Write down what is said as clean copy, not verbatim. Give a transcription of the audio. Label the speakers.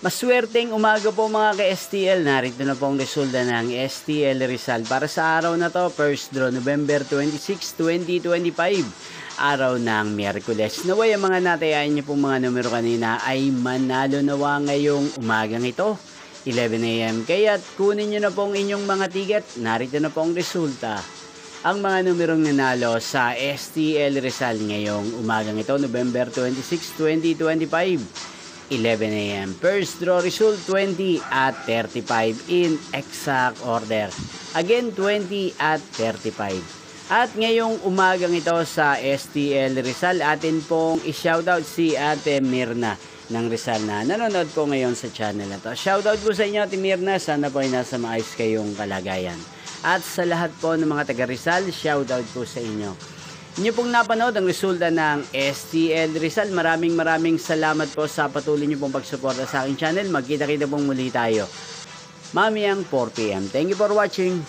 Speaker 1: Maswerteng umaga po mga ka-STL. Narito na po ang resulta ng STL Rizal para sa araw na to, first draw November 26, 2025. Araw ng Miyerkules. Naway ang mga natayain niyo pong mga numero kanina ay manalo nawa ngayong umagang ito, 11 AM. Kaya't kunin niyo na pong inyong mga ticket. Narito na po ang resulta. Ang mga numerong nanalo sa STL Rizal ngayong umagang ito, November 26, 2025. 11 AM. First draw result 20 at 35 in exact order. Again, 20 at 35. At ngayong umagang ito sa STL Rizal, atin pong i-shoutout si Ate Mirna ng Rizal na nanonood po ngayon sa channel na to. Shoutout po sa inyo, Ate Mirna. Sana po ay nasa maayos kayong kalagayan. At sa lahat po ng mga taga Rizal, shoutout po sa inyo. Inyo pong napanood ang resulta ng STL Rizal. Maraming salamat po sa patuloy nyo pong pagsuporta sa aking channel. Magkita-kita pong muli tayo mamayang 4 PM. Thank you for watching.